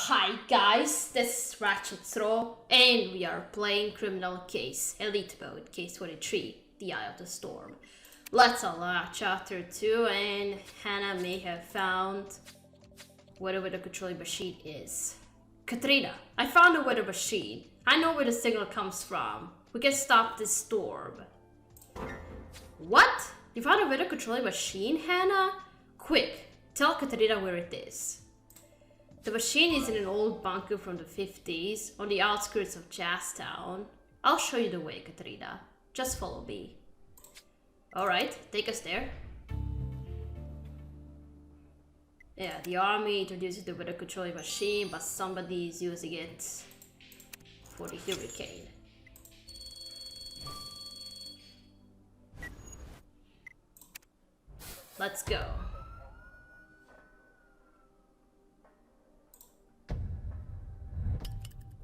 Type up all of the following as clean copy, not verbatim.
Hi guys, this is Ratchet Throw, and we are playing Criminal Case, Elite Mode, Case 23, The Eye of the Storm. Let's unlock Chapter 2, and Hannah may have found whatever the controlling machine is. Katarina, I found the weather machine. I know where the signal comes from. We can stop this storm. What? You found a weather controlling machine, Hannah? Quick, tell Katarina where it is. The machine is in an old bunker from the 50s, on the outskirts of Jazztown. I'll show you the way, Katarina. Just follow me. Alright, take us there. Yeah, the army introduces the weather controlling machine, but somebody is using it for the hurricane. Let's go.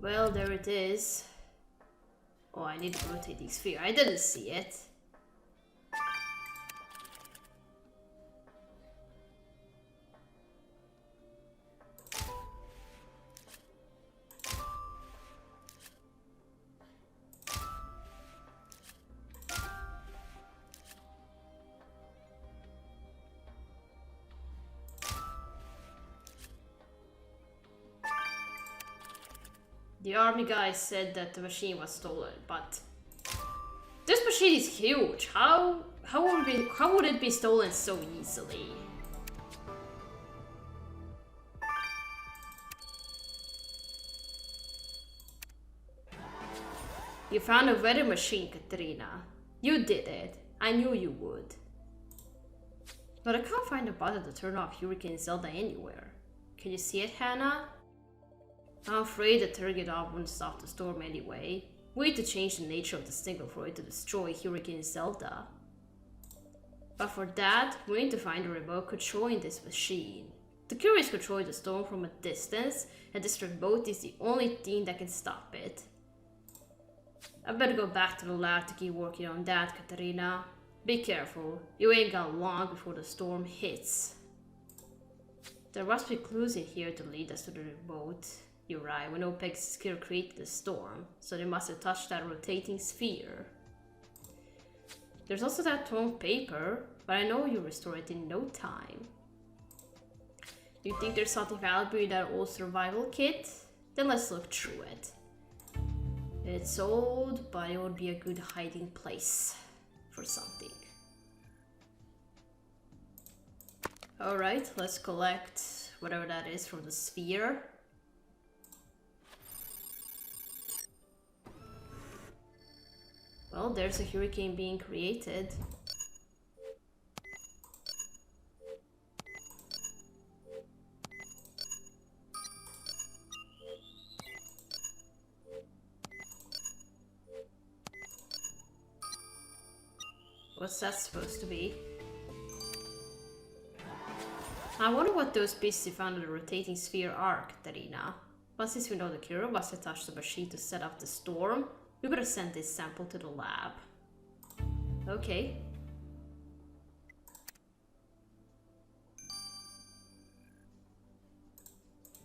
Well, there it is. Oh, I need to rotate the sphere. I didn't see it. The army guy said that the machine was stolen, but this machine is huge. How would it be stolen so easily? You found a weather machine, Katarina. You did it. I knew you would. But I can't find a button to turn off Hurricane Zelda anywhere. Can you see it, Hannah? I'm afraid that turning it off wouldn't stop the storm anyway. We need to change the nature of the signal for it to destroy Hurricane Zelda. But for that, we need to find a remote controlling this machine. The cure is controlling the storm from a distance, and this remote is the only thing that can stop it. I better go back to the lab to keep working on that, Katarina. Be careful, you ain't got long before the storm hits. There must be clues in here to lead us to the remote. You're right, we know Peg's skill created the storm, so they must have touched that rotating sphere. There's also that torn paper, but I know you restore it in no time. Do you think there's something valuable in that old survival kit? Then let's look through it. It's old, but it would be a good hiding place for something. Alright, let's collect whatever that is from the sphere. Well, there's a hurricane being created. What's that supposed to be? I wonder what those pieces you found in the rotating sphere are, Katarina. But since we know the cure must have touched the machine to set up the storm, we better send this sample to the lab. Okay.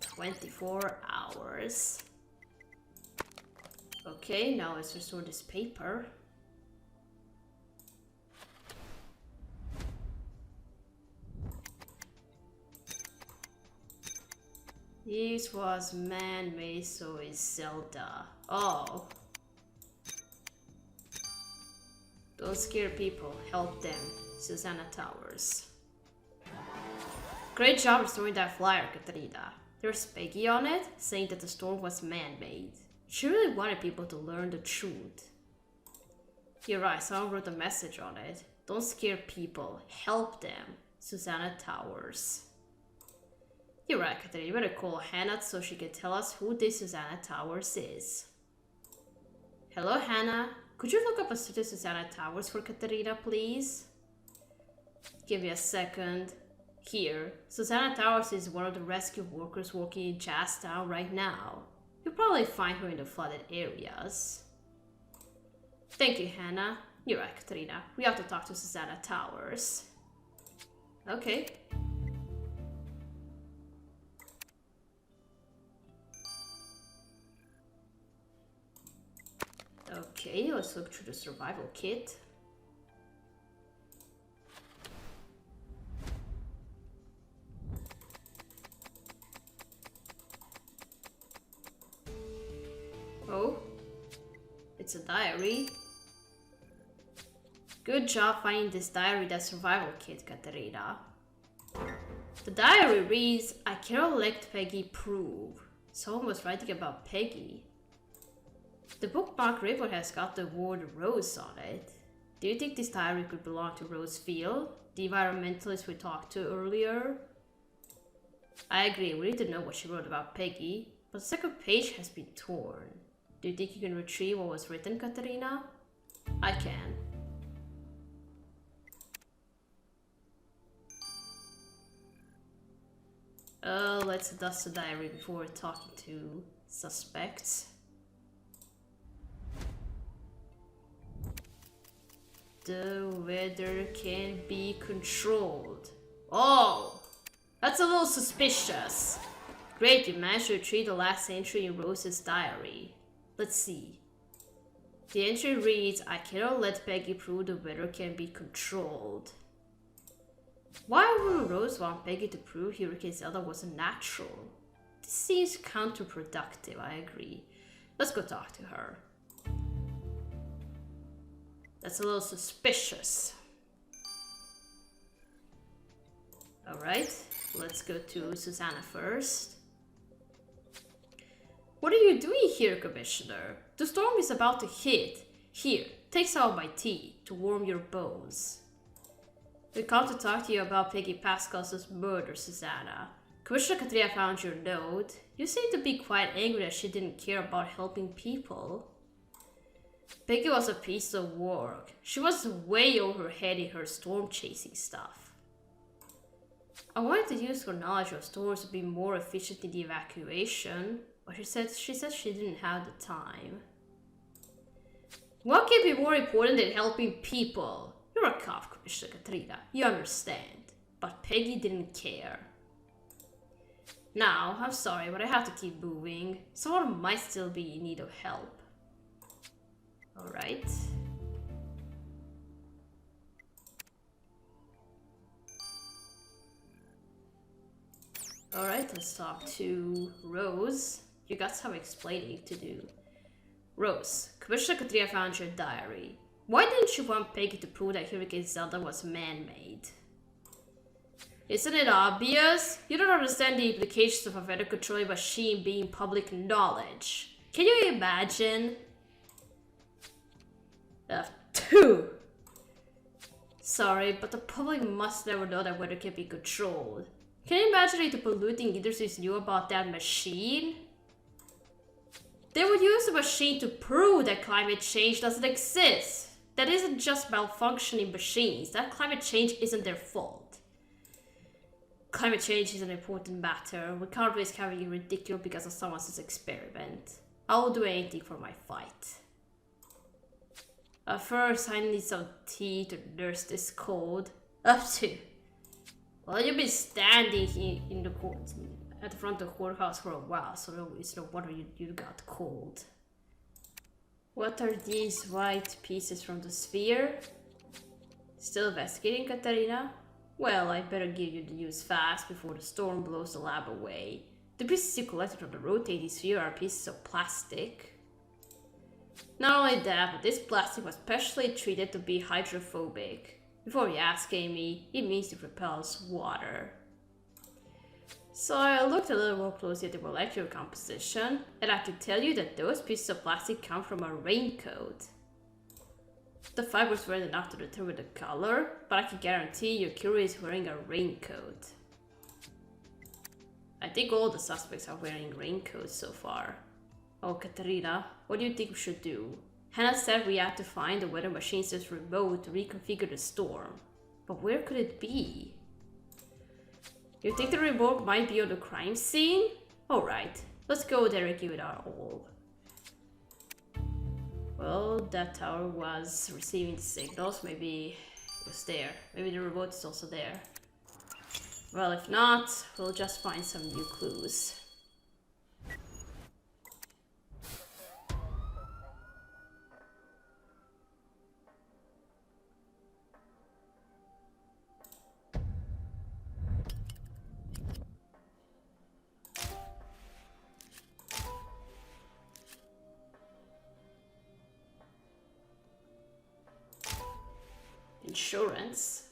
"24 hours. Okay, now let's restore this paper. This was man-made, so is Zelda. Oh. Don't scare people, help them. Susanna Towers. Great job restoring that flyer, Katarina. There's Peggy on it, saying that the storm was man-made. She really wanted people to learn the truth. You're right, someone wrote a message on it. Don't scare people, help them. Susanna Towers. You're right, Katarina. You better call Hannah so she can tell us who this Susanna Towers is. Hello, Hannah. Could you look up a certain Susanna Towers for Katarina, please? Give me a second. Here, Susanna Towers is one of the rescue workers working in Jazztown right now. You'll probably find her in the flooded areas. Thank you, Hannah. You're right, Katarina. We have to talk to Susanna Towers. Okay. Okay, let's look through the survival kit. Oh, it's a diary. Good job finding this diary, that survival kit, Katarina. The diary reads, I cannot let Peggy prove. Someone was writing about Peggy. The bookmark ribbon has got the word Rose on it. Do you think this diary could belong to Rose Field, the environmentalist we talked to earlier? I agree, we need to know what she wrote about Peggy, but the second page has been torn. Do you think you can retrieve what was written, Katarina? I can. Let's dust the diary before talking to suspects. The weather can be controlled. Oh, that's a little suspicious. Great, you managed to retrieve the last entry in Rose's diary. Let's see. The entry reads, I cannot let Peggy prove the weather can be controlled. Why would Rose want Peggy to prove Hurricane Zelda wasn't natural? This seems counterproductive, I agree. Let's go talk to her. That's a little suspicious. Alright, let's go to Susanna first. What are you doing here, Commissioner? The storm is about to hit. Here, take some of my tea to warm your bones. We come to talk to you about Peggy Pascal's murder, Susanna. Commissioner Katarina found your note. You seem to be quite angry that she didn't care about helping people. Peggy was a piece of work. She was way over her head in her storm chasing stuff. I wanted to use her knowledge of storms to be more efficient in the evacuation, but she said she didn't have the time. What can be more important than helping people? You're a cop, Commissioner Katarina. You understand. But Peggy didn't care. Now, I'm sorry, but I have to keep moving. Someone might still be in need of help. Alright. Alright, let's talk to Rose. You got some explaining to do. Rose, Commissioner Katarina found your diary. Why didn't you want Peggy to prove that Hurricane Zelda was man-made? Isn't it obvious? You don't understand the implications of a weather-controlling machine being public knowledge. Can you imagine? Sorry, but the public must never know that weather can be controlled. Can you imagine if the polluting industries knew about that machine? They would use the machine to prove that climate change doesn't exist. That isn't just malfunctioning machines. That climate change isn't their fault. Climate change is an important matter. We can't risk having it ridiculed because of someone else's experiment. I will do anything for my fight. First, I need some tea to nurse this cold. Up to. Well, you've been standing here in the court, at the front of the courthouse for a while, so it's no wonder you got cold. What are these white pieces from the sphere? Still investigating, Katarina? Well, I better give you the news fast before the storm blows the lab away. The pieces you collected from the rotating sphere are pieces of plastic. Not only that, but this plastic was specially treated to be hydrophobic. Before you ask me, it means it repels water. So I looked a little more closely at the molecular composition, and I can tell you that those pieces of plastic come from a raincoat. The fibers weren't enough to determine the color, but I can guarantee your Curie is wearing a raincoat. I think all the suspects are wearing raincoats so far. Oh, Katarina, what do you think we should do? Hannah said we have to find the weather machine's remote to reconfigure the storm. But where could it be? You think the remote might be on the crime scene? Alright, let's go there and give it our all. Well, that tower was receiving the signals. Maybe it was there. Maybe the remote is also there. Well, if not, we'll just find some new clues. Insurance?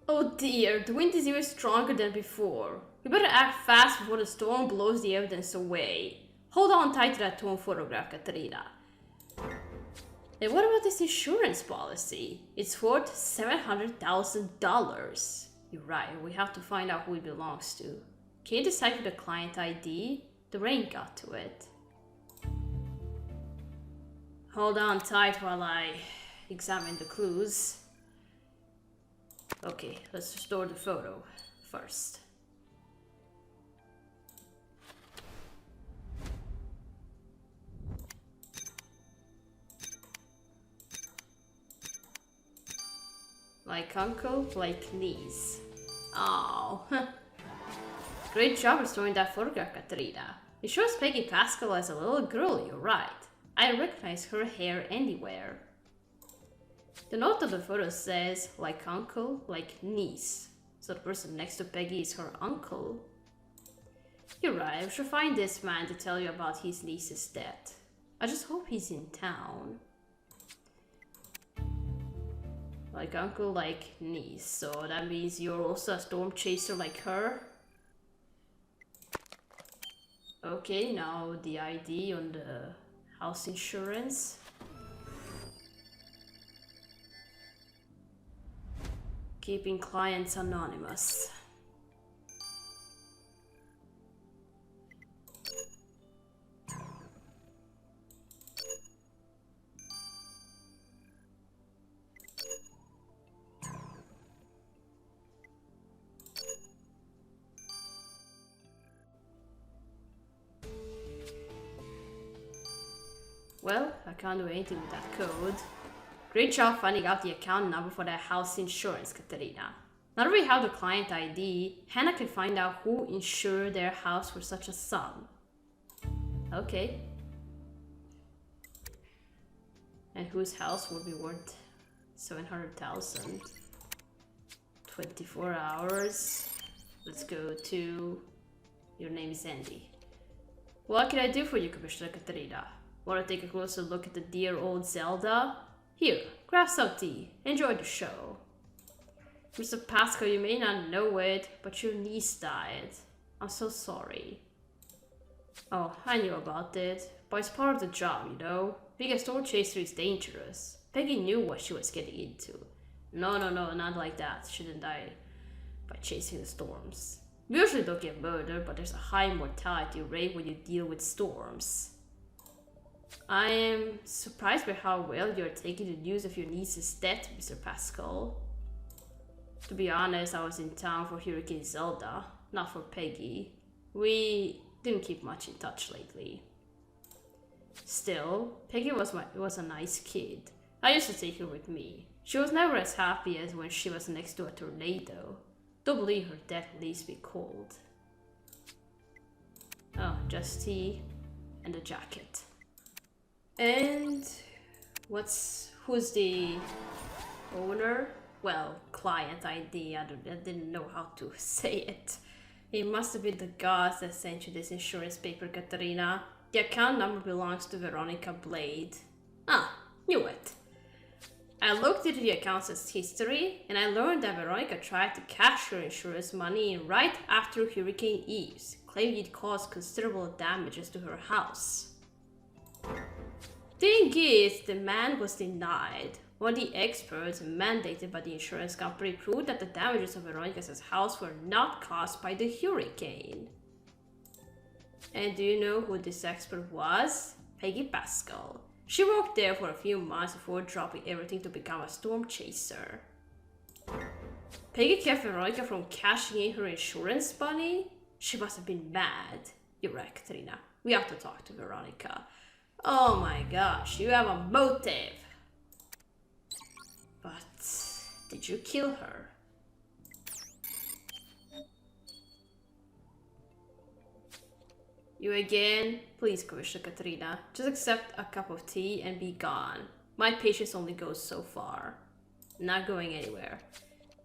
Oh dear, the wind is even stronger than before. We better act fast before the storm blows the evidence away. Hold on tight to that torn photograph, Katarina. And what about this insurance policy? It's worth $700,000. You're right, we have to find out who it belongs to. Can you decipher the client ID? The rain got to it. Hold on tight while I examine the clues. Okay, let's restore the photo first. Like uncle, like niece. Oh, great job restoring that photograph, Katarina. It shows Peggy Pascal as a little girl, you're right. I recognize her hair anywhere. The note of the photo says, like uncle, like niece. So the person next to Peggy is her uncle. You're right, I should find this man to tell you about his niece's death. I just hope he's in town. Like uncle, like niece. So that means you're also a storm chaser like her? Okay, now the ID on the house insurance. Keeping clients anonymous. Well, I can't do anything with that code. Great job finding out the account number for that house insurance, Katarina. Now that we have the client ID, Hannah can find out who insured their house for such a sum. Okay. And whose house would be worth 700,000? 24 hours. Let's go to... Your name is Andy. What can I do for you, Commissioner Katarina? Want to take a closer look at the dear old Zelda? Here, grab some tea. Enjoy the show. Mr. Pascal, you may not know it, but your niece died. I'm so sorry. Oh, I knew about it, but it's part of the job, you know? Being a storm chaser is dangerous. Peggy knew what she was getting into. No, not like that. She didn't die by chasing the storms. We usually don't get murdered, but there's a high mortality rate when you deal with storms. I am surprised by how well you're taking the news of your niece's death, Mr. Pascal. To be honest, I was in town for Hurricane Zelda, not for Peggy. We didn't keep much in touch lately. Still, Peggy was a nice kid. I used to take her with me. She was never as happy as when she was next to a tornado. Don't believe her death leaves me cold. Oh, just tea and a jacket. And who's the owner? Well, client ID. I didn't know how to say it. It must have been the gods that sent you this insurance paper, Katarina. The account number belongs to Veronica Blade. Ah, knew it. I looked into the account's history and I learned that Veronica tried to cash her insurance money right after Hurricane Eves, claiming it caused considerable damages to her house. Thing is, the man was denied. One of the experts mandated by the insurance company proved that the damages of Veronica's house were not caused by the hurricane. And do you know who this expert was? Peggy Pascal. She worked there for a few months before dropping everything to become a storm chaser. Peggy kept Veronica from cashing in her insurance money? She must have been mad. You're right, Katarina. We have to talk to Veronica. Oh my gosh, you have a motive. But did you kill her? You again? Please, Commissioner Katarina. Just accept a cup of tea and be gone. My patience only goes so far. Not going anywhere.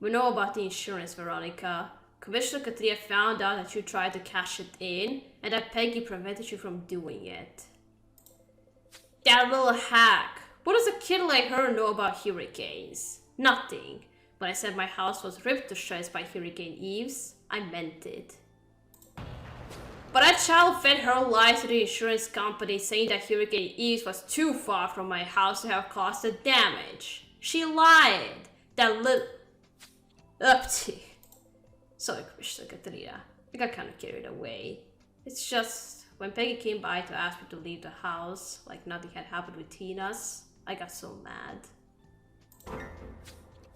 We know about the insurance, Veronica. Commissioner Katarina found out that you tried to cash it in and that Peggy prevented you from doing it. That little hack! What does a kid like her know about hurricanes? Nothing. When I said my house was ripped to shreds by Hurricane Eves, I meant it. But that child fed her lies to the insurance company saying that Hurricane Eves was too far from my house to have caused the damage. She lied. That little... Sorry, Commissioner Katarina. I got kind of carried away. It's just, when Peggy came by to ask me to leave the house, like nothing had happened with Tina's, I got so mad.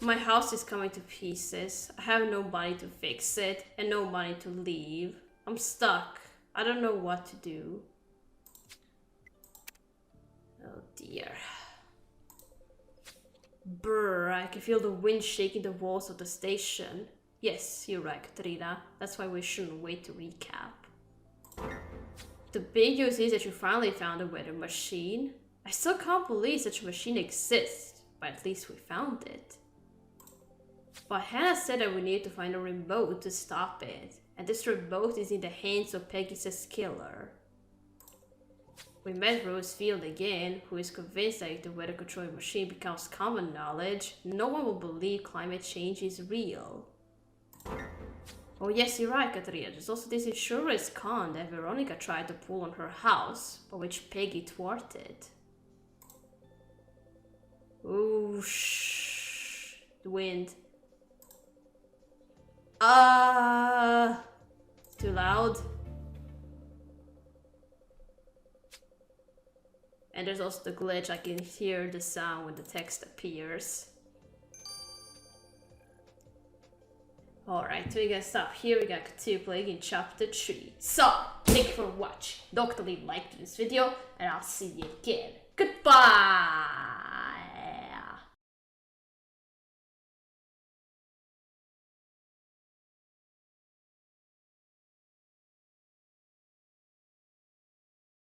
My house is coming to pieces. I have no money to fix it, and no money to leave. I'm stuck. I don't know what to do. Oh dear. Brr, I can feel the wind shaking the walls of the station. Yes, you're right, Katarina. That's why we shouldn't wait to recap. The big news is that you finally found a weather machine. I still can't believe such a machine exists, but at least we found it. But Hannah said that we need to find a remote to stop it, and this remote is in the hands of Peggy's killer. We met Rosefield again, who is convinced that if the weather controlling machine becomes common knowledge, no one will believe climate change is real. Oh yes, you're right, Katarina. There's also this insurance con that Veronica tried to pull on her house, but which Peggy thwarted. Ooh, shh. The wind. It's too loud. And there's also the glitch, I can hear the sound when the text appears. Alright, so we're gonna stop here. We're gonna continue playing in chapter 3. So, thank you for watching. Don't forget to leave a like to this video, and I'll see you again. Goodbye!